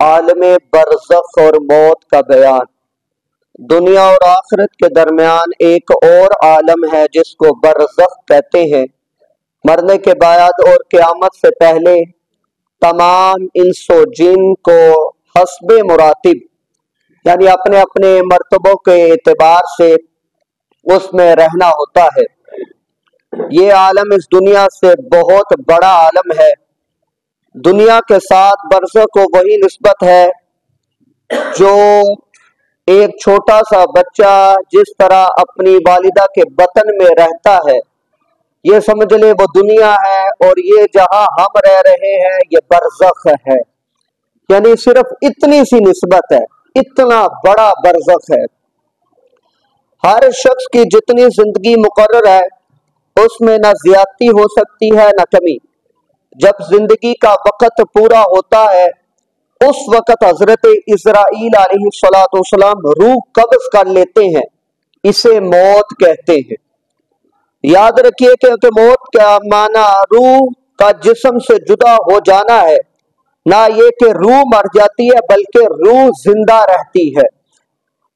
عالم برزخ اور موت کا بیان۔ دنیا اور آخرت کے درمیان ایک اور عالم ہے جس کو برزخ کہتے ہیں۔ مرنے کے بعد اور قیامت سے پہلے تمام انس و جن کو حسب مراتب یعنی اپنے اپنے مرتبوں کے اعتبار سے اس میں رہنا ہوتا ہے۔ یہ عالم اس دنیا سے بہت بڑا عالم ہے۔ دنیا کے ساتھ برزخ کو وہی نسبت ہے جو ایک چھوٹا سا بچہ جس طرح اپنی والدہ کے بطن میں رہتا ہے، یہ سمجھ لے وہ دنیا ہے، اور یہ جہاں ہم رہ رہے ہیں یہ برزخ ہے۔ یعنی صرف اتنی سی نسبت ہے، اتنا بڑا برزخ ہے۔ ہر شخص کی جتنی زندگی مقرر ہے اس میں نہ زیادتی ہو سکتی ہے نہ کمی۔ جب زندگی کا وقت پورا ہوتا ہے اس وقت حضرت اسرائیل علیہ السلام روح قبض کر لیتے ہیں، اسے موت کہتے ہیں۔ یاد رکھیے کہ موت کا معنی روح کا جسم سے جدا ہو جانا ہے، نہ یہ کہ روح مر جاتی ہے بلکہ روح زندہ رہتی ہے۔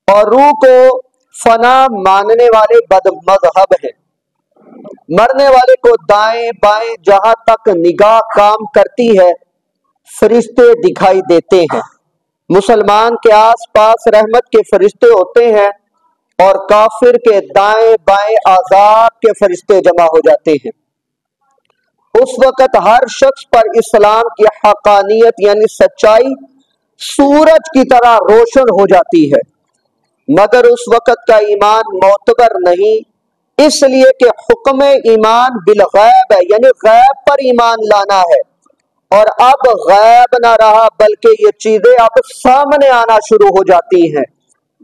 اور روح کو فنا ماننے والے بد مذہب ہیں۔ مرنے والے کو دائیں بائیں جہاں تک نگاہ کام کرتی ہے فرشتے دکھائی دیتے ہیں۔ مسلمان کے آس پاس رحمت کے فرشتے ہوتے ہیں اور کافر کے دائیں بائیں عذاب کے فرشتے جمع ہو جاتے ہیں۔ اس وقت ہر شخص پر اسلام کی حقانیت یعنی سچائی سورج کی طرح روشن ہو جاتی ہے، مگر اس وقت کا ایمان معتبر نہیں، اس لیے کہ حکم ایمان بالغیب ہے، یعنی غیب پر ایمان لانا ہے۔ اور اب غیب نہ رہا بلکہ یہ چیزیں اب سامنے آنا شروع ہو جاتی ہیں۔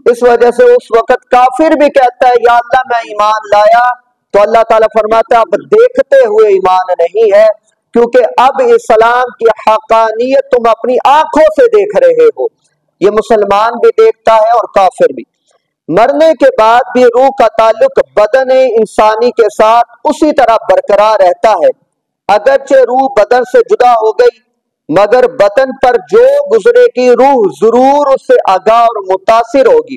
اس وجہ سے اس وقت کافر بھی کہتا ہے یا اللہ میں ایمان لایا، تو اللہ تعالیٰ فرماتا ہے اب دیکھتے ہوئے ایمان نہیں ہے، کیونکہ اب اسلام کی حقانیت تم اپنی آنکھوں سے دیکھ رہے ہو۔ یہ مسلمان بھی دیکھتا ہے اور کافر بھی۔ مرنے کے بعد بھی روح کا تعلق بدن انسانی کے ساتھ اسی طرح برقرار رہتا ہے، اگرچہ روح بدن سے جدا ہو گئی مگر بدن پر جو گزرے گی روح ضرور اس سے آگاہ اور متاثر ہوگی،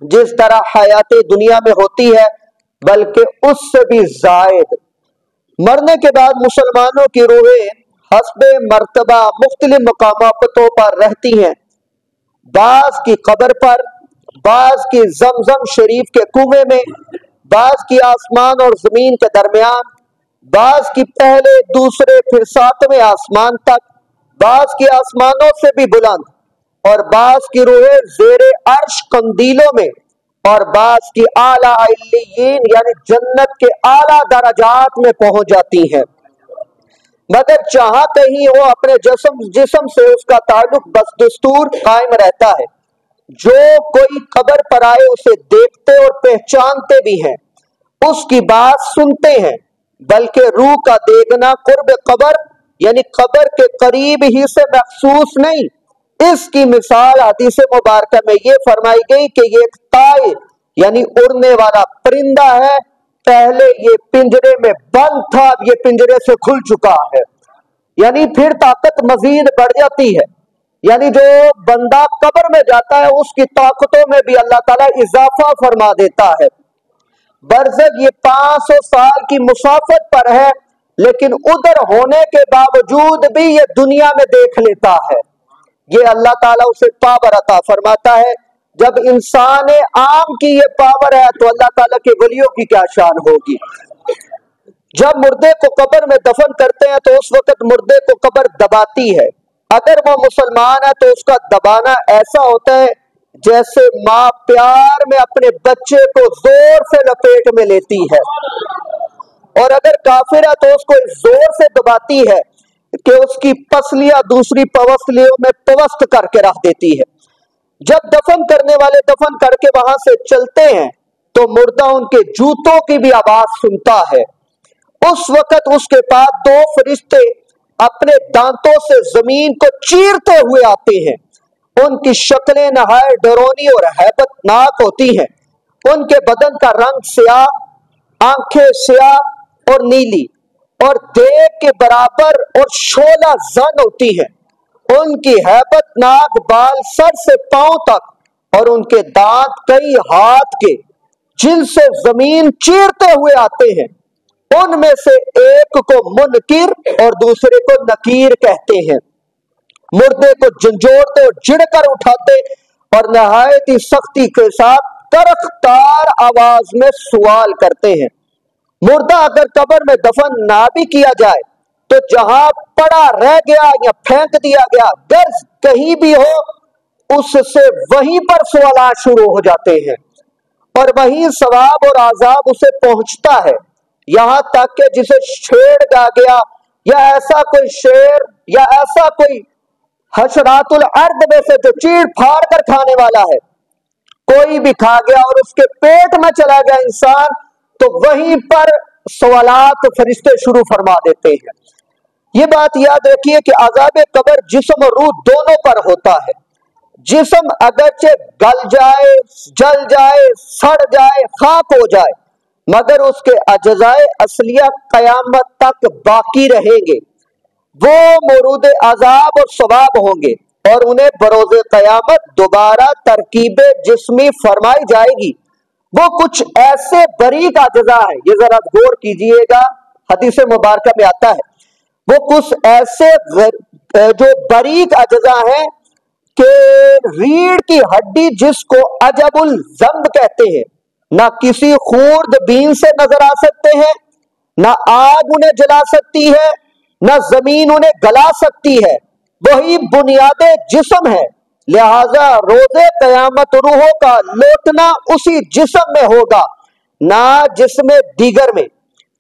جس طرح حیات دنیا میں ہوتی ہے بلکہ اس سے بھی زائد۔ مرنے کے بعد مسلمانوں کی روحیں حسب مرتبہ مختلف مقاماتوں پر رہتی ہیں، بعض کی قبر پر، بعض کی زمزم شریف کے کنویں میں، بعض کی آسمان اور زمین کے درمیان، بعض کی پہلے دوسرے پھر ساتویں آسمان تک، بعض کی آسمانوں سے بھی بلند، اور بعض کی روحیں زیر عرش قندیلوں میں، اور بعض کی اعلیٰ علیین یعنی جنت کے اعلیٰ درجات میں پہنچ جاتی ہیں۔ مگر جہاں کہیں ہو اپنے جسم سے اس کا تعلق بس دستور قائم رہتا ہے۔ جو کوئی قبر پر آئے اسے دیکھتے اور پہچانتے بھی ہیں، اس کی بات سنتے ہیں، بلکہ روح کا دیکھنا قرب قبر یعنی قبر کے قریب ہی سے مخصوص نہیں۔ اس کی مثال حدیث مبارکہ میں یہ فرمائی گئی کہ یہ ایک طائر یعنی اڑنے والا پرندہ ہے، پہلے یہ پنجرے میں بند تھا، اب یہ پنجرے سے کھل چکا ہے، یعنی پھر طاقت مزید بڑھ جاتی ہے۔ یعنی جو بندہ قبر میں جاتا ہے اس کی طاقتوں میں بھی اللہ تعالیٰ اضافہ فرما دیتا ہے۔ برزخ یہ 500 سال کی مسافت پر ہے، لیکن ادھر ہونے کے باوجود بھی یہ دنیا میں دیکھ لیتا ہے۔ یہ اللہ تعالیٰ اسے پاور عطا فرماتا ہے۔ جب انسان عام کی یہ پاور ہے تو اللہ تعالیٰ کے ولیوں کی کیا شان ہوگی۔ جب مردے کو قبر میں دفن کرتے ہیں تو اس وقت مردے کو قبر دباتی ہے۔ اگر وہ مسلمان ہے تو اس کا دبانا ایسا ہوتا ہے جیسے ماں پیار میں اپنے بچے کو زور سے لپیٹ میں لیتی ہے، اور اگر کافر ہے تو اس کو زور سے دباتی ہے کہ اس کی پسلیاں دوسری پوسلیوں میں پوست کر کے رکھ دیتی ہے۔ جب دفن کرنے والے دفن کر کے وہاں سے چلتے ہیں تو مردہ ان کے جوتوں کی بھی آواز سنتا ہے۔ اس وقت اس کے پاس 2 فرشتے اپنے دانتوں سے زمین کو چیرتے ہوئے آتے ہیں۔ ان کی شکلیں نہایت ڈرونی اور ہیبت ناک ہوتی ہیں۔ ان کے بدن کا رنگ سیاہ، آنکھیں سیاہ اور نیلی، اور دیگ کے برابر اور شعلہ زن ہوتی ہیں۔ ان کی हैबत नाक बाल सर से पांव तक और उनके दांत कई हाथ के जिन से जमीन चीरते हुए आते हैं। उनमें से एक को मुनकिर और दूसरे को नकीर कहते हैं। मुर्दे को झंझोड़ते और झिड़कर उठाते और नहायत ही सख्ती के साथ करख्तार आवाज में सवाल करते हैं। मुर्दा अगर कब्र में दफन ना भी किया जाए तो जहां पड़ा रह गया या फेंक दिया गया, गर्ज कहीं भी हो, उससे वहीं पर सवालात शुरू हो जाते हैं और वहीं सवाब और आजाब उसे पहुंचता है, यहां तक कि जिसे छेड़ा गया या ऐसा कोई शेर या ऐसा कोई हशरातुल अर्द में से जो चीड़ फाड़ कर खाने वाला है, कोई भी खा गया और उसके पेट में चला गया इंसान, तो वहीं पर सवालात फरिश्ते शुरू फरमा देते हैं। ये बात याद रखिए कि अजाब कब्र जिस्म और रूह दोनों पर होता है। जिस्म अगरचे गल जाए, जल जाए, सड़ जाए, खाक हो जाए, मगर उसके अजजाए असलिया कयामत तक बाकी रहेंगे। वो मौरूद अजाब और सवाब होंगे और उन्हें बरोज़े कयामत दोबारा तरकीब जिस्मी फरमाई जाएगी। वो कुछ ऐसे बरीक अजजा है, ये जरा गौर कीजिएगा, हदीस मुबारक में आता है, वो कुछ ऐसे जो बरीक अजजा हैं कि रीढ़ की हड्डी जिसको अजबुल जंब कहते हैं, ना किसी खूर्द बीन से नजर आ सकते हैं, ना आग उन्हें जला सकती है, ना जमीन उन्हें गला सकती है, वही बुनियादे जिस्म है। लिहाजा रोज़े कयामत रूहों का लौटना उसी जिस्म में होगा, ना जिस्म दीगर में।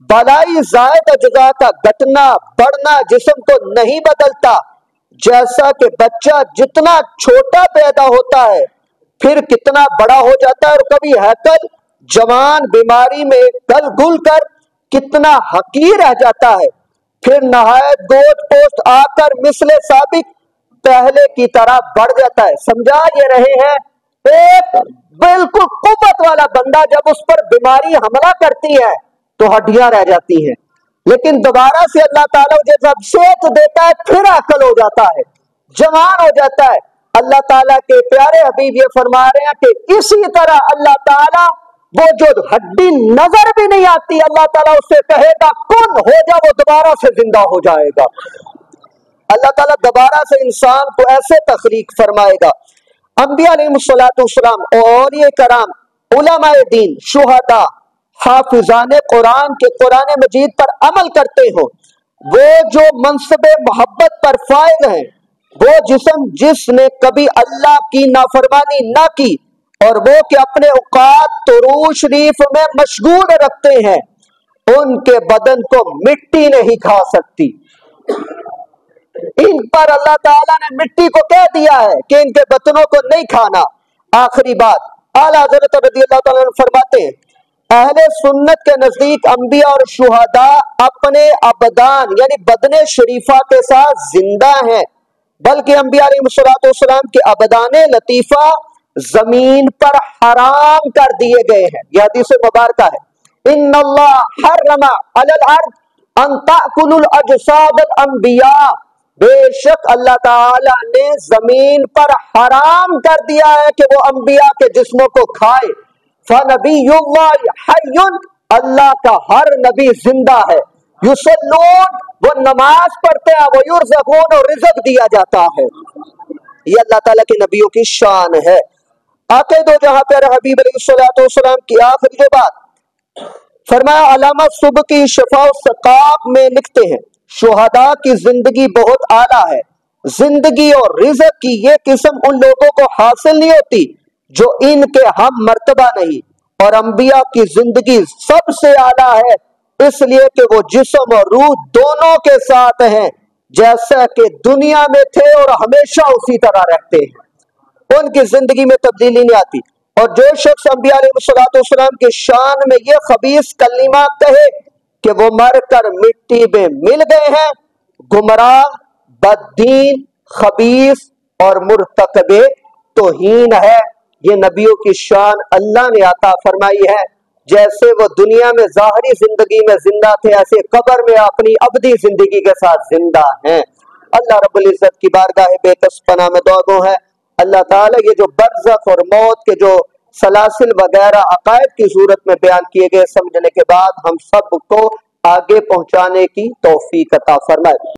बलाई जायद अजजा का घटना बढ़ना जिस्म को नहीं बदलता। जैसा कि बच्चा जितना छोटा पैदा होता है फिर कितना बड़ा हो जाता है और कभी हैकल जवान बीमारी में गल गुल कर कितना हकीर रह जाता है, फिर नहायत गोद पोस्ट आकर मिसले साबिक पहले की तरह बढ़ जाता है। समझा ये रहे हैं, एक बिल्कुल कुव्वत वाला बंदा जब उस पर बीमारी हमला करती है तो हड्डियां रह जाती हैं, लेकिन दोबारा से अल्लाह ताला जब सेहत देता है फिर अकल हो जाता है, जवान हो जाता है। अल्लाह ताला के प्यारे हबीब ये फरमा रहे हैं कि इसी तरह अल्लाह ताला वो जो हड्डी नजर भी नहीं आती, अल्लाह ताला उससे कहेगा कुन हो जा, वो दोबारा से जिंदा हो जाएगा। अल्लाह ताला दोबारा से इंसान को ऐसे तखलीक फरमाएगा। अंबिया अलैहिस्सलाम और ये कराम, उलमाए दीन, शुहदा, हाफिजाने कुरान के कुरान मजीद पर अमल करते हो, वो जो मनसबे मोहब्बत पर फाइज हैं, वो जिस्म जिसने कभी अल्लाह की नाफरमानी ना की और वो कि अपने औकात तुरू शरीफ में मशगूल रखते हैं, उनके बदन को मिट्टी नहीं खा सकती। इन पर अल्लाह ताला ने मिट्टी को कह दिया है कि इनके बदनों को नहीं खाना। आखिरी बात, आला हज़रत रज़ियल्लाहु ताला अन्हु फरमाते हैं, अहले सुन्नत के नजदीक अंबिया और शुहदा अपने अबदान यानी बदने शरीफा के साथ जिंदा हैं, बल्कि अंबिया अलैहिस्सलाम के अबदाने लतीफा जमीन पर हराम कर दिए गए हैं। यह हदीस मुबारक है, इन्नल्लाह हर्रमा अलल अर्द अन ताकुलुल अजसादल अंबिया, बेशक अल्लाह ताला ने जमीन पर हराम कर दिया है कि वो अंबिया के जिस्मों को खाए। फनबियुल्लाह हय्युन, अल्लाह का हर नबी जिंदा है। युसल्लून, वो नमाज पढ़ते हैं, वो युरज़क़ून, और रिज़्क़ दिया जाता है। ये अल्लाह ताला के नबियों की शान है। आके दो जहां पर हबीब अलैहिस्सलाम की आखिरी जो बात फरमाया, अलामा सुबकी शफा सकाब में लिखते हैं, शुहदा की जिंदगी बहुत आला है। जिंदगी और रिज़्क़ की ये किस्म उन लोगों को हासिल नहीं होती जो इनके हम मर्तबा नहीं, और अंबिया की जिंदगी सबसे आला है, इसलिए कि वो जिस्म और रूह दोनों के साथ हैं, जैसा कि दुनिया में थे और हमेशा उसी तरह रहते हैं। उनकी जिंदगी में तब्दीली नहीं आती। और जो शख्स अंबिया अलैहिस्सलाम की शान में ये खबीस कलिमा कहे कि वो मर कर मिट्टी में मिल गए हैं, गुमराह, बददीन, खबीस और मुर्तकबे तौहीन है। ये नबियों की शान अल्लाह ने अता फरमाई है। जैसे वो दुनिया में ज़ाहरी जिंदगी में जिंदा थे, ऐसे कब्र में अपनी अबदी जिंदगी के साथ जिंदा हैं। اللہ رب العزت کی بارگاہ بے کس پناہ میں دعا گو ہے اللہ تعالیٰ یہ جو برزخ اور موت کے جو سلاسل وغیرہ عقائد کی صورت میں بیان کیے گئے سمجھنے کے بعد ہم سب کو آگے پہنچانے کی توفیق عطا فرمائے۔